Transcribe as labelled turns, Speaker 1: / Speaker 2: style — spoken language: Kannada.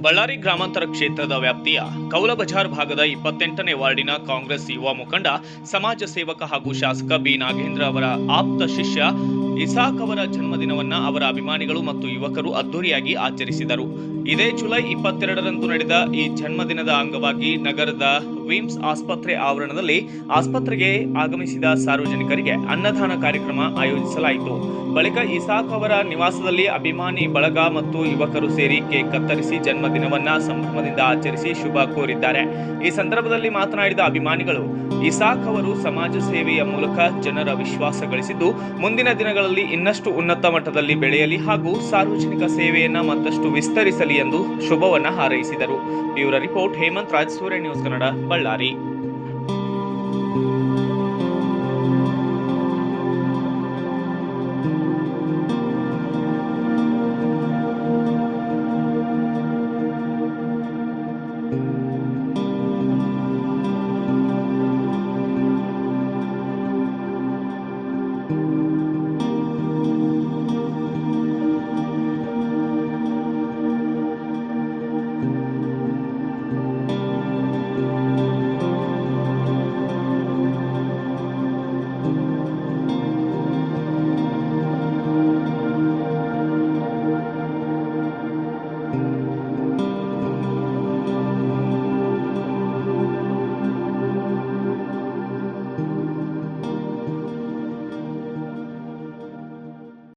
Speaker 1: ಬಳ್ಳಾರಿ ಗ್ರಾಮಾಂತರ ಕ್ಷೇತ್ರದ ವ್ಯಾಪ್ತಿಯ ಕೌಲಬಜಾರ್ ಭಾಗದ 28ನೇ ವಾರ್ಡಿನ ಕಾಂಗ್ರೆಸ್ ಯುವ ಮುಖಂಡ, ಸಮಾಜ ಸೇವಕ ಹಾಗೂ ಶಾಸಕ ಬಿ ನಾಗೇಂದ್ರ ಅವರ ಆಪ್ತ ಶಿಷ್ಯ ಇಸಾಕ್ ಅವರ ಜನ್ಮದಿನವನ್ನ ಅವರ ಅಭಿಮಾನಿಗಳು ಮತ್ತು ಯುವಕರು ಅದ್ದೂರಿಯಾಗಿ ಆಚರಿಸಿದರು. ಇದೇ ಜುಲೈ 22ರಂದು ನಡೆದ ಈ ಜನ್ಮದಿನದ ಅಂಗವಾಗಿ ನಗರದ ವಿಮ್ಸ್ ಆಸ್ಪತ್ರೆ ಆವರಣದಲ್ಲಿ ಆಸ್ಪತ್ರೆಗೆ ಆಗಮಿಸಿದ ಸಾರ್ವಜನಿಕರಿಗೆ ಅನ್ನದಾನ ಕಾರ್ಯಕ್ರಮ ಆಯೋಜಿಸಲಾಯಿತು. ಬಳಿಕ ಇಸಾಕ್ ಅವರ ನಿವಾಸದಲ್ಲಿ ಅಭಿಮಾನಿ ಬಳಗ ಮತ್ತು ಯುವಕರು ಸೇರಿ ಕೇಕ್ ಕತ್ತರಿಸಿ ಜನ್ಮದಿನವನ್ನ ಸಂಭ್ರಮದಿಂದ ಆಚರಿಸಿ ಶುಭ ಕೋರಿದ್ದಾರೆ. ಈ ಸಂದರ್ಭದಲ್ಲಿ ಮಾತನಾಡಿದ ಅಭಿಮಾನಿಗಳು, ಇಸಾಕ್ ಅವರು ಸಮಾಜ ಸೇವೆಯ ಮೂಲಕ ಜನರ ವಿಶ್ವಾಸ ಗಳಿಸಿದ್ದು, ಮುಂದಿನ ದಿನಗಳಲ್ಲಿ ಇನ್ನಷ್ಟು ಉನ್ನತ ಮಟ್ಟದಲ್ಲಿ ಬೆಳೆಯಲಿ ಹಾಗೂ ಸಾರ್ವಜನಿಕ ಸೇವೆಯನ್ನ ಮತ್ತಷ್ಟು ವಿಸ್ತರಿಸಲಿ ಎಂದು ಶುಭವನ್ನ ಹಾರೈಸಿದರು. ಬ್ಯೂರೋ ರಿಪೋರ್ಟ್ ಹೇಮಂತ್ ರಾಜ್, ಸೂರ್ಯ ನ್ಯೂಸ್ ಕನ್ನಡ, ಬಳ್ಳಾರಿ.